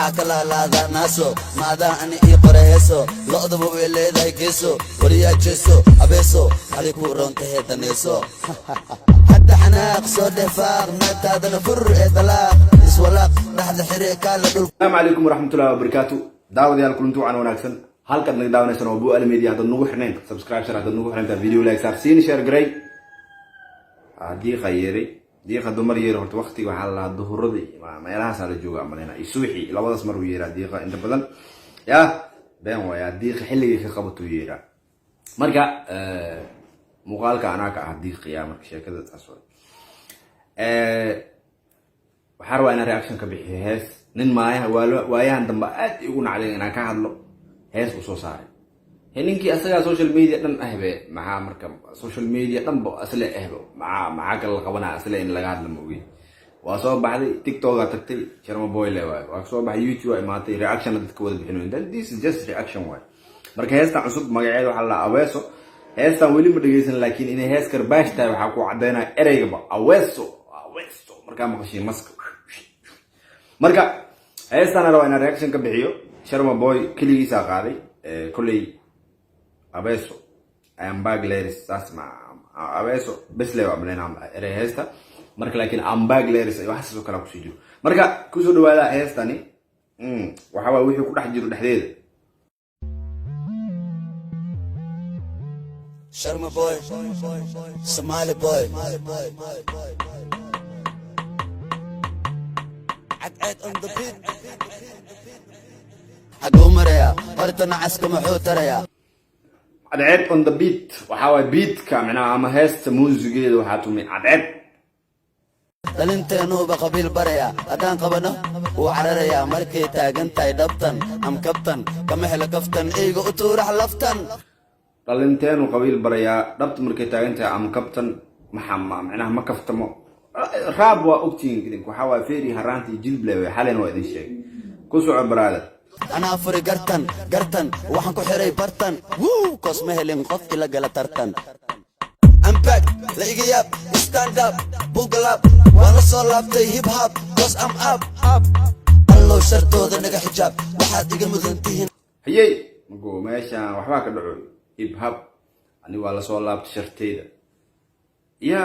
محاكلا لا ذا ناسو ماذا أني إيقرهيسو لأضبو إلي ذا كيسو وريا جيسو أبيسو عليكو رونته تنيسو حتى حناق صوت فاق متى هذا الفر إطلاق إسولاق لحظة حريكا لدول. السلام عليكم ورحمة الله وبركاته. دعوة ديال كل انتو عن وناكسن halkan naga daawanaysan oo Buu Media hadda nagu xirneen subscribe share hadda nagu xirneen video like saarsiin share garay hadii khayri diiqa dumar yeer horta waqtiga waxa la duhuradii meelahaas la jooga amalena isuuxi labadaas mar uu yeeraa diiqa inta badan ya been way diiqa xilliga ka qabato yeeraa marka muuqaalka anaka ah diiqa ya marka sheekada taas waxa rabaa inaan reaction ka bixiyo hees nin maayaha waayahan dambe aad igu nacday inaan ka hadlo hees u soo saaray heninkii asaga social media dhan ahbe maxaa marka social media dhan ba asla ahbo maxaa kala qabana asla in laga hadlo moogi waa soo baxday TikTok ga tagtay Sharma Boy le waa soo baxay YouTube ay maatay reaction dadka wada bixinayeen then this is just reaction way marka heesta cusub magaceedu waxa la Aweso heestan weli ma dhageysan laakiin inay hees karbaash tahay waxa ku cadeynaa ereyga Aweso marka maqashay mask marka heestan rabaa inaan reaction ka bixiyo Sharma Boy kaligiisa qaaday kulay Aweso I am back ladies asma Aweso bes leeyo amleena erey heesta marka laakiin am back ladies ay wax soo kala ku sii jiro marka ku soo dhawaada heestani waxa waa wixii ku dhex jiro dhexdeeda Sharma Boy Somali Boy عد on the beat أقومريا برتنا عسكم حوتريا عد on the beat وحاول beat كمعناه أما هست موسيقى وحاتومي عد دلنتينو بقبيل بريا أدان قبنا وعرريا مركي تاجن تاي دبتن أم كبتن كمحل كفتن إيجو أطورح لفتن دلنتينو قبيل بريا دبت مركي تاجن تاي أم كبتن محمد معناه ما كفتمو راب وأكتين كده وحاول فيري هرانتي جلب له حاليا وادي شيء كوسع برادة أنا أفري قرتن وحنكو حري برتن وو كوسمه لنقف إلى قلترتن I'm back لقي ياب stand up بوغل up وانا صلابتي هيب هاب cause I'm up الله شرطو ذا نقا حجاب واحد يقل مذنتين هيي مقو ماشا وحباك الدعوي هيب هاب أني والله صلابت شرطي ذا يا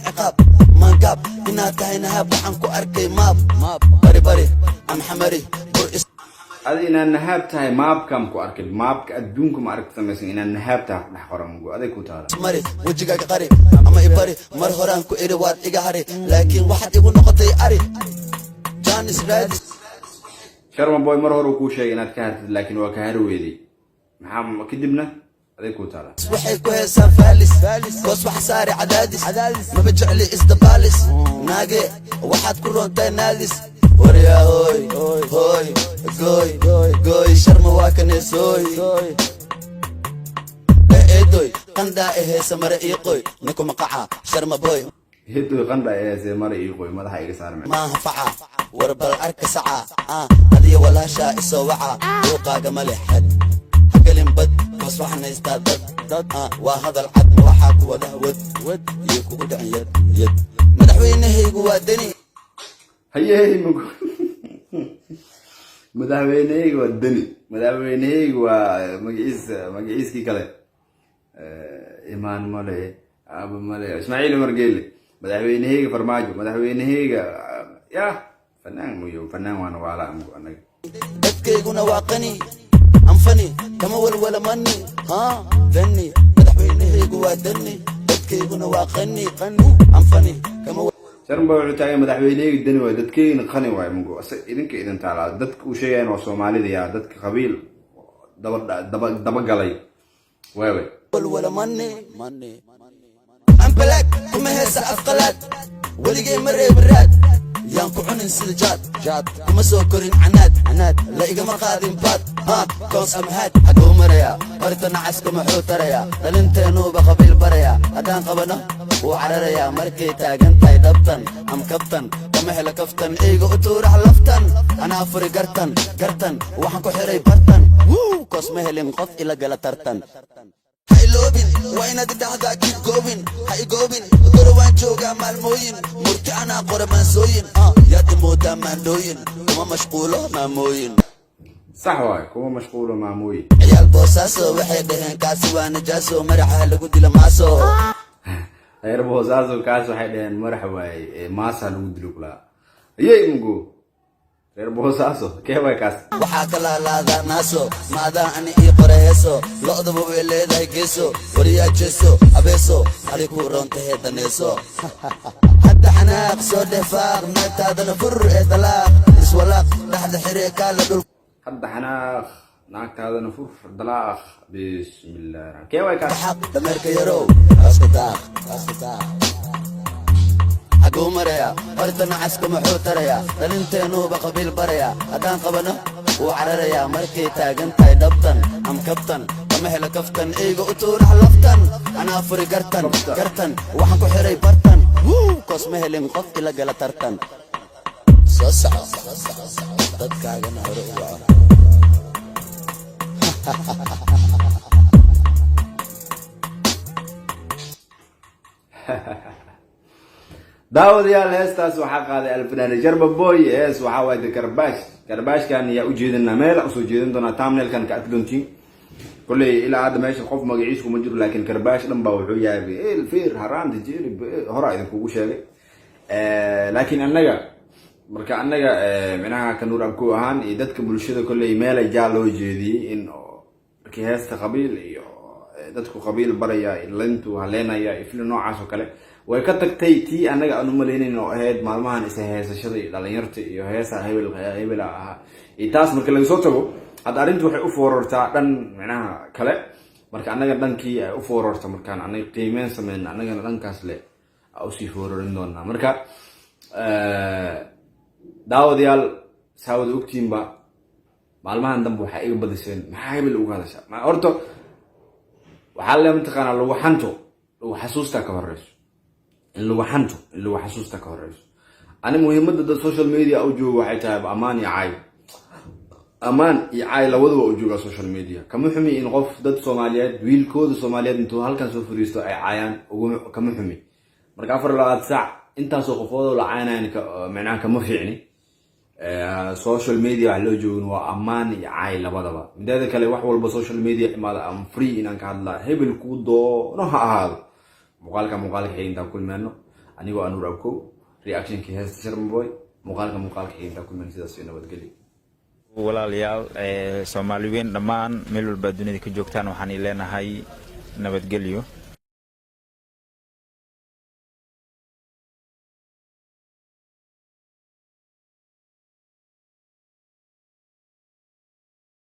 عقاب ما قاب إنا تاينا هاب وحنكو أركي ماب بري أم حمري هذه إن النهاب تاعي ماب كم كو أركب ماب كأدونكم أركب مثلا إن النهاب تاع نحورم جو هذا كوتارا مري وجهك قريب أما إبري مرهوران كو إروات إجهري لكن واحد يقول نقطي أري جانس راد شرما بوي مرهور وكو شيء إن كهرت لكن وكهرو ويدي محام كدبنا هذا كوتارا وحي كويسة فالس كوس وحساري عدادس ما بجعلي إزدبالس ناقي واحد كلون تاي نادس وريا هوي قوي شرما واكنس هوي دوي قندا إيه سمر إيقوي نكو مقعا شرما بوي هدوي قندا إيه سمر إيقوي ما ضحي يسار ما هفعا ورب العرك سعا هذه ولا شاء سوعا وقا قمالي حد حقلين بد مصبحنا يستادد وهذا العدم وحاك وده ود يكو ودع يد مدحوين هيقو ودني هي مدحوينيك ودني مدحوينيك ومقعيس كي كله إيمان مالي أبو مالي إسماعيل مرقيلي مدحوينيك فرماجو مدحوينيك يا فنان وانا وعلى أمكو أنا دكيقونا واقني أنفني كما ولا مني ذني مدحوينيك ودني دكيقونا واقني أنفني كما شرم بوعو تاعي مدحوينيك الدنيا وددكين قني واي مقو إذنك إذن تعالى ددك وشيئين وصومالي ديا ددك قبيل دبقالي واوي ولا مني I'm black كما هسا أفقلات ولقي مري براد يانكو عنن سلجات كما سوكرين عناد لا إيقا مرقادين بات كونس أمهات حقو مريا برتنا عسكو محوتريا دلنتينو بقبيل بريا أدان قبنا وعرريا مركي تاقن تاي دبتن أم كبتن كمحل كفتن إيقو أطورح لفتن أنا أفري قرتن وحنكو حري برتن كوس مهلين قف إلا قلترتن hay loobin waa inaad idhahdaa keep going hay goobin doro waan joogaa maalmooyin murti anaa qora maansooyin yaad imoodaa maandhooyin kuma mashquulo maamooyin صح واي كوما مشغول وماموي عيال بوساسو waxay dhaheen kaasi waa najaaso maraxa lagu dilo maaso غير بوزازو كاس waxay dhaheen marax waay maasa lagu dilo kula ayay mugo غير بوزازو keebay kaas waxaa kala laada naaso maadaan ani ii qoreeso lo'daba way leedahay geeso wariyaa jeeso abeeso adigu roonta heedaneeso hadda xanaaq soo defaaq naagtaadana fur ee dalaaq iswalaaq dhaxda xiree kaala dhul hadda xanaaq naagtaadana fur dalaaq bismillah keebay kaas حق دمرك يرو اسكتاخ حقو مريا ورتنا عسكم حوتريا دلنتينو بقبيل بريا هدان قبنا وعرريا مركي تاقنتاي دبطن ام كبطن ومهل كفتن ايغو اتور حلفتن انا فري قرتن وحنكو حري برتن كوس مهلين قفت لقل ترتن سوسع ددكاغنا هروا daawadayaal heestaas waxaa qaaday alfanaani jarba boy hees waxaa waaye karbashkan yaa u jeedinaa meel usoo jeedin doonaa thumbnailkan ka arki doontiin kolley ilaa hadda meesha qof magaciisa kuma jiro laakiin karbash dhan baa wuxuu yahay elfir haraan dijiri hora idinkugu sheegay laakiin annaga marka annaga minaha kanuur abku ahaan iyo dadka bulshada kolley meelay jaal loo jeediyey in markii heesta qabiil iyo dadku qabiil baraya lintu haleenaya ifli noocaas oo kale way ka tagtay tii anaga aanu maleynay oo ahayd maalmahan isa heesashada iyo dhalinyarta iyo heesa hebel ah taas marka laga soo tago hadda arrintu waxay u foorartaa dhan macnaha kale marka anaga dhankii ay u foorarta markaan anaga qiimeyn sameeyna anagana dhankaas le u sii foorarin doonaa marka daawadayaal saawada ogtiinba maalmahan dambe waxay iga badiseen maxaa hebel uga hadashaa horta waxaa la mataqaanaa lagu xanto lagu xasuusta ka horeyso in lagu xanto in lagu xasuusta ka horeyso ani muhiimadda dad social media u joogo waxay tahay amaan iyo caay labadaba u jooga social media kama xumi in qof dad Soomaaliyeed wiilkooda Soomaaliyeed intuu halkan soo fariisto ay caayaan kama xumi marka 4 saac intaas oo qofood la caaynayn macnaha kama fiicni social media wax loo joogo waa amaan iyo caay labadaba mideeda kale wax walba social media imaada am free inaan ka hadlaa hebel ku doono ha ahaado muuqaalka xigta kulmeeno anigoo anuur abko reaction ki heesta Sharmaboy muuqaalka xigta kulmeeno sidaas nabadgelyo walaalayaal Soomaaliyeed dhamaan meel walba dunida ka joogtaan waxaan ileenahay nabadgelyo